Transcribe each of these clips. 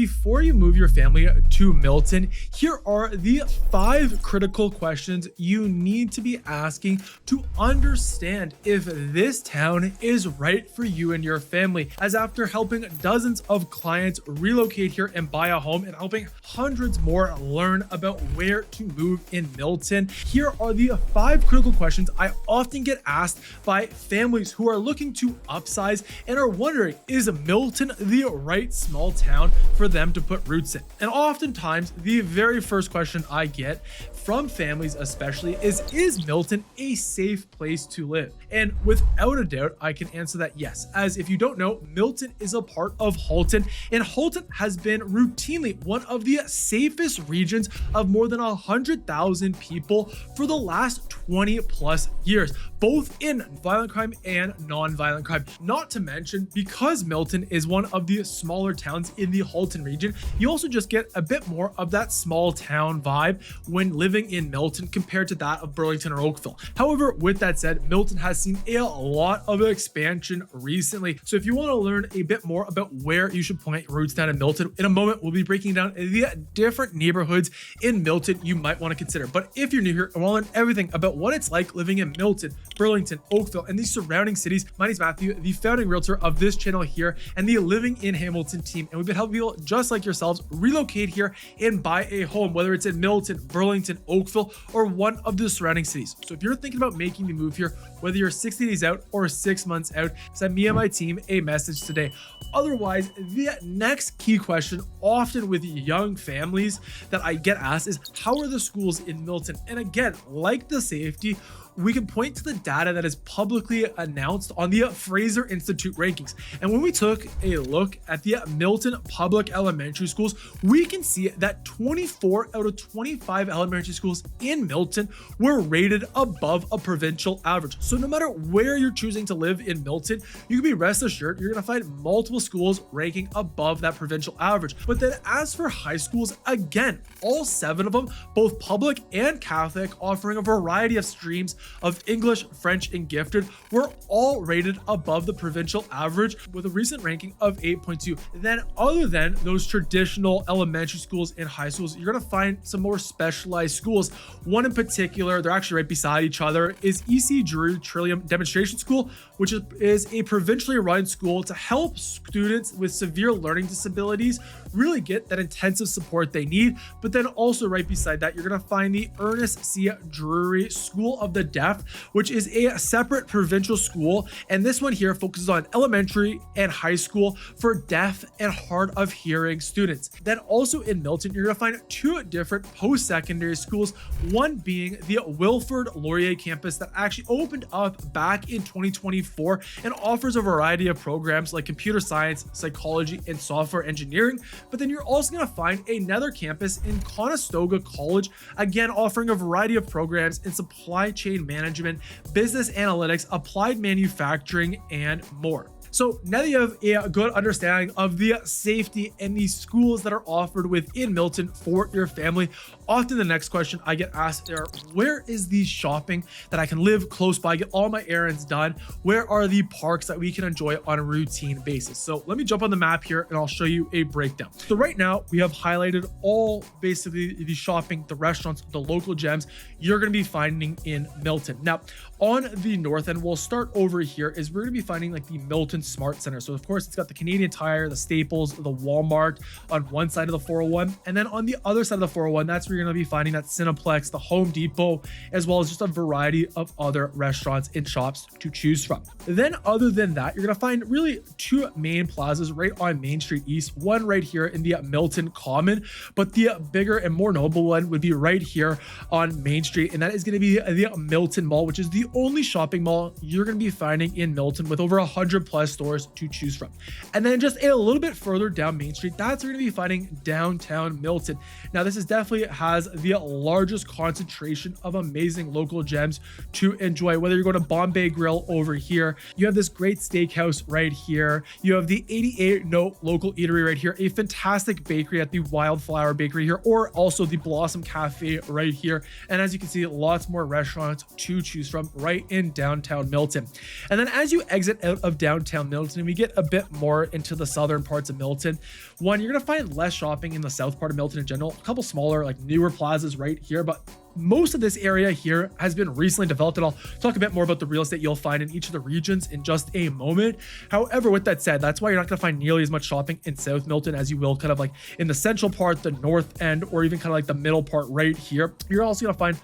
before you move your family to Milton, here are the 5 critical questions you need to be asking to understand if this town is right for you and your family. As after helping dozens of clients relocate here and buy a home and helping hundreds more learn about where to move in Milton, here are the 5 critical questions I often get asked by families who are looking to upsize and are wondering, is Milton the right small town for them to put roots in? And oftentimes the very first question I get from families especially is Milton a safe place to live? And without a doubt, I can answer that yes. As if you don't know, Milton is a part of Halton, and Halton has been routinely one of the safest regions of more than 100,000 people for the last 20 plus years, both in violent crime and non-violent crime. Not to mention, because Milton is one of the smaller towns in the Halton region, you also just get a bit more of that small town vibe when living in Milton compared to that of Burlington or Oakville. However, with that said, Milton has seen a lot of expansion recently. So if you want to learn a bit more about where you should plant your roots down in Milton, in a moment, we'll be breaking down the different neighborhoods in Milton you might want to consider. But if you're new here and want to learn everything about what it's like living in Milton, Burlington, Oakville, and the surrounding cities, my name is Matthew, the founding realtor of this channel here and the Living in Hamilton team. And we've been helping people just like yourselves relocate here and buy a home, whether it's in Milton, Burlington, Oakville, or one of the surrounding cities. So if you're thinking about making the move here, whether you're 60 days out or 6 months out, send me and my team a message today. Otherwise, the next key question often with young families that I get asked is, how are the schools in Milton? And again, like the safety, we can point to the data that is publicly announced on the Fraser Institute rankings. And when we took a look at the Milton public elementary schools, we can see that 24 out of 25 elementary schools in Milton were rated above a provincial average. So no matter where you're choosing to live in Milton, you can be rest assured you're gonna find multiple schools ranking above that provincial average. But then as for high schools, again, all 7 of them, both public and Catholic, offering a variety of streams of English, French, and gifted, were all rated above the provincial average with a recent ranking of 8.2. Then other than those traditional elementary schools and high schools, you're gonna find some more specialized schools. One in particular, they're actually right beside each other, is EC Drury Trillium Demonstration School, which is a provincially run school to help students with severe learning disabilities really get that intensive support they need. But then also right beside that, you're gonna find the Ernest C. Drury School of the Deaf, which is a separate provincial school. And this one here focuses on elementary and high school for deaf and hard of hearing students. Then also in Milton, you're gonna find 2 different post-secondary schools, one being the Wilfrid Laurier campus that actually opened up back in 2024 and offers a variety of programs like computer science, psychology, and software engineering. But then you're also gonna find another campus in Conestoga College, again offering a variety of programs in supply chain management, business analytics, applied manufacturing, and more. So now that you have a good understanding of the safety and the schools that are offered within Milton for your family, often the next question I get asked are, where is the shopping that I can live close by, get all my errands done? Where are the parks that we can enjoy on a routine basis? So let me jump on the map here and I'll show you a breakdown. So right now we have highlighted all basically the shopping, the restaurants, the local gems you're going to be finding in Milton. Now on the north end, we'll start over here, is we're going to be finding like the Milton Smart Center. So of course it's got the Canadian Tire, the Staples, the Walmart on one side of the 401, and then on the other side of the 401, that's where you're going to be finding that Cineplex, the Home Depot, as well as just a variety of other restaurants and shops to choose from. Then other than that, you're going to find really 2 main plazas right on Main Street East, one right here in the Milton Common, but the bigger and more notable one would be right here on Main Street, and that is going to be the Milton Mall, which is the only shopping mall you're going to be finding in Milton with over 100 plus stores to choose from. And then just a little bit further down Main Street, that's where you're going to be finding downtown Milton. Now this is definitely has the largest concentration of amazing local gems to enjoy, whether you're going to Bombay Grill over here, you have this great steakhouse right here, you have the 88 Note local eatery right here, a fantastic bakery at the Wildflower Bakery here, or also the Blossom Cafe right here. And as you can see, lots more restaurants to choose from right in downtown Milton. And then as you exit out of downtown downtown Milton, we get a bit more into the southern parts of Milton. One, you're gonna find less shopping in the south part of Milton in general. A couple smaller, like newer plazas right here, but most of this area here has been recently developed, and I'll talk a bit more about the real estate you'll find in each of the regions in just a moment. However, with that said, that's why you're not going to find nearly as much shopping in South Milton as you will kind of like in the central part, the north end, or even kind of like the middle part right here. You're also going to find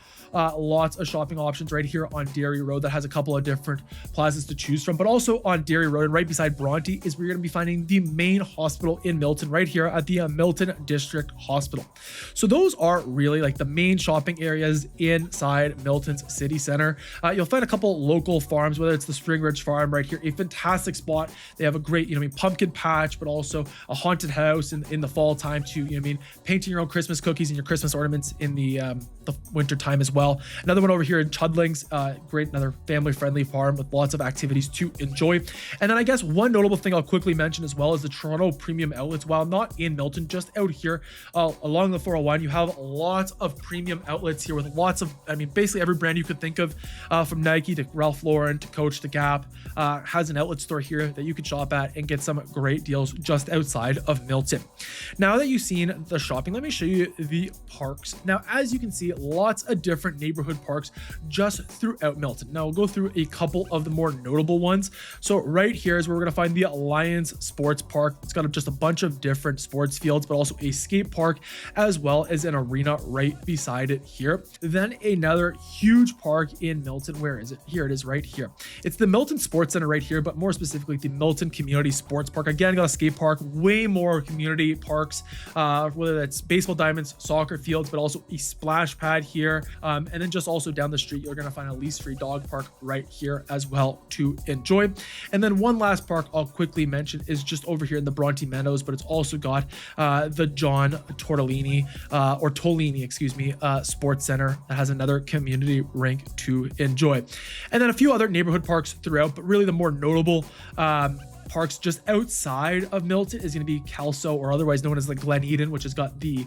lots of shopping options right here on Dairy Road that has a couple of different plazas to choose from, but also on Dairy Road and right beside Bronte is where you're going to be finding the main hospital in Milton right here at the Milton District Hospital. So those are really like the main shopping areas inside Milton's city center. You'll find a couple local farms, whether it's the Spring Ridge Farm right here, a fantastic spot. They have a great, pumpkin patch, but also a haunted house in the fall time to, painting your own Christmas cookies and your Christmas ornaments in the winter time as well. Another one over here in Chudlings, great, another family-friendly farm with lots of activities to enjoy. And then I guess one notable thing I'll quickly mention as well is the Toronto Premium Outlets. While not in Milton, just out here along the 401, you have lots of premium outlets here with lots of, basically every brand you could think of, from Nike to Ralph Lauren to Coach to Gap, has an outlet store here that you can shop at and get some great deals just outside of Milton. Now that you've seen the shopping, let me show you the parks. Now, as you can see, lots of different neighborhood parks just throughout Milton. Now we'll go through a couple of the more notable ones. So right here is where we're going to find the Lions Sports Park. It's got just a bunch of different sports fields, but also a skate park as well as an arena right beside it here. Then another huge park in Milton. Where is it? Here it is right here. It's the Milton Sports Center right here, but more specifically the Milton Community Sports Park. Again, got a skate park, way more community parks, whether that's baseball diamonds, soccer fields, but also a splash pad here. And then just also down the street, you're going to find a lease-free dog park right here as well to enjoy. And then one last park I'll quickly mention is just over here in the Bronte Meadows, but it's also got the John Tortolini, Sports Center that has another community rink to enjoy. And then a few other neighborhood parks throughout, but really the more notable parks just outside of Milton is going to be Kelso, or otherwise known as the Glen Eden, which has got the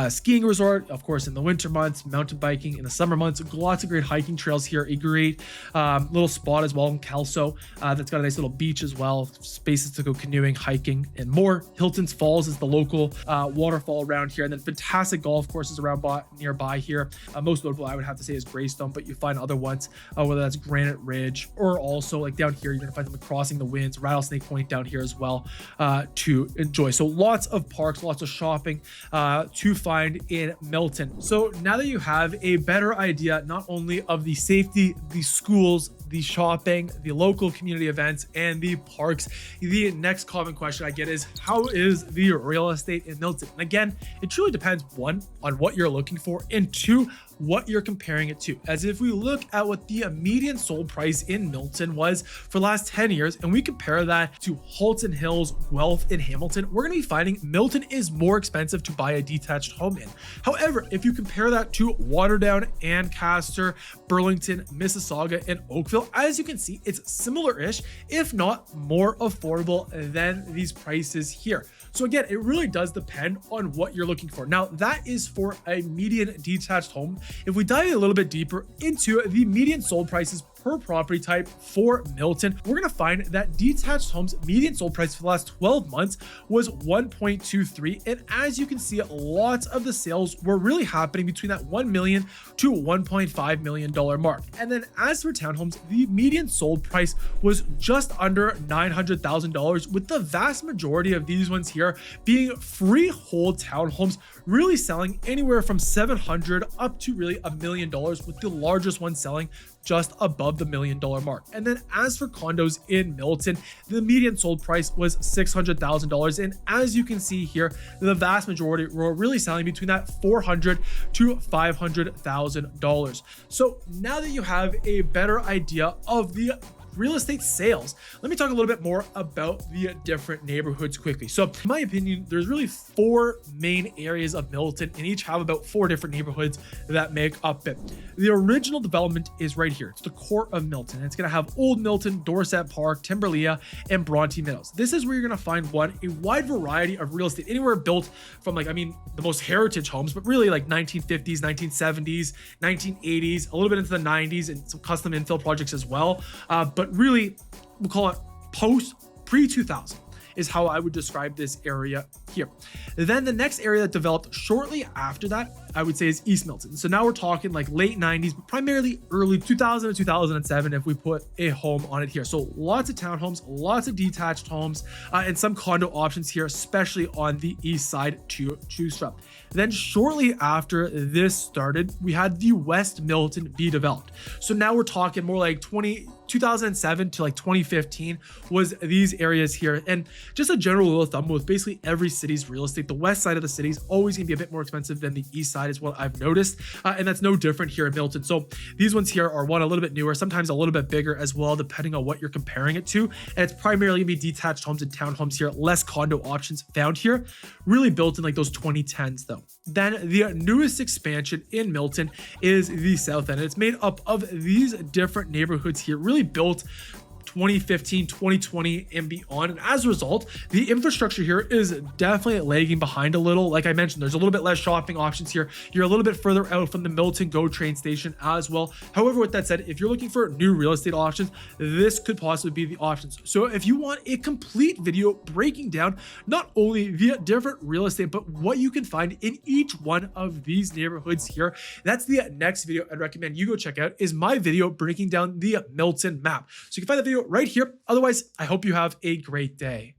skiing resort, of course, in the winter months, mountain biking in the summer months, lots of great hiking trails here, a great little spot as well in Kelso that's got a nice little beach as well, spaces to go canoeing, hiking, and more. Hilton's Falls is the local waterfall around here, and then fantastic golf courses around nearby here. Most notable, I would have to say, is Greystone, but you find other ones, whether that's Granite Ridge, or also like down here, you're going to find them Crossing the Winds, Rattlesnake Point down here as well to enjoy. So lots of parks, lots of shopping to find in Milton. So now that you have a better idea not only of the safety, the schools, the shopping, the local community events, and the parks, the next common question I get is, how is the real estate in Milton? And again, it truly depends, one, on what you're looking for, and two, what you're comparing it to. As if we look at what the median sold price in Milton was for the last 10 years, and we compare that to Halton Hills, Guelph, and Hamilton, we're going to be finding Milton is more expensive to buy a detached home in. However, if you compare that to Waterdown, Ancaster, Burlington, Mississauga, and Oakville, as you can see, it's similar-ish, if not more affordable than these prices here. So again, it really does depend on what you're looking for. Now, that is for a median detached home. If we dive a little bit deeper into the median sold prices per property type for Milton, we're going to find that detached homes median sold price for the last 12 months was 1.23. And as you can see, lots of the sales were really happening between that $1 million to $1.5 million mark. And then as for townhomes, the median sold price was just under $900,000, with the vast majority of these ones here being freehold townhomes, really selling anywhere from $700,000 up to really $1 million, with the largest one selling just above the $1 million mark. And then as for condos in Milton, the median sold price was $600,000. And as you can see here, the vast majority were really selling between that $400,000 to $500,000. So now that you have a better idea of the real estate sales, let me talk a little bit more about the different neighborhoods quickly. So in my opinion, there's really four main areas of Milton, and each have about four different neighborhoods that make up it. The original development is right here. It's the core of Milton. It's going to have Old Milton, Dorset Park, Timberlea, and Bronte Meadows. This is where you're going to find a wide variety of real estate, anywhere built from the most heritage homes, but really like 1950s, 1970s, 1980s, a little bit into the 90s, and some custom infill projects as well. But really, we'll call it post pre-2000 is how I would describe this area here. Then the next area that developed shortly after that, I would say, is East Milton. So now we're talking like late 90s, but primarily early 2000 to 2007 if we put a home on it here. So lots of townhomes, lots of detached homes, and some condo options here, especially on the east side to choose from. Then shortly after this started, we had the West Milton be developed. So now we're talking more like 2007 to like 2015 was these areas here. And just a general rule of thumb with basically every city's real estate, the west side of the city is always gonna be a bit more expensive than the east side is what I've noticed. And that's no different here in Milton. So these ones here are one a little bit newer, sometimes a little bit bigger as well, depending on what you're comparing it to. And it's primarily gonna be detached homes and townhomes here, less condo options found here, really built in like those 2010s though. Then the newest expansion in Milton is the South End. It's made up of these different neighborhoods here, really built 2015, 2020 and beyond. And as a result, the infrastructure here is definitely lagging behind a little. Like I mentioned, there's a little bit less shopping options here. You're a little bit further out from the Milton GO train station as well. However, with that said, if you're looking for new real estate options, this could possibly be the options. So if you want a complete video breaking down not only the different real estate, but what you can find in each one of these neighborhoods here, that's the next video I'd recommend you go check out, is my video breaking down the Milton map. So you can find that video right here. Otherwise, I hope you have a great day.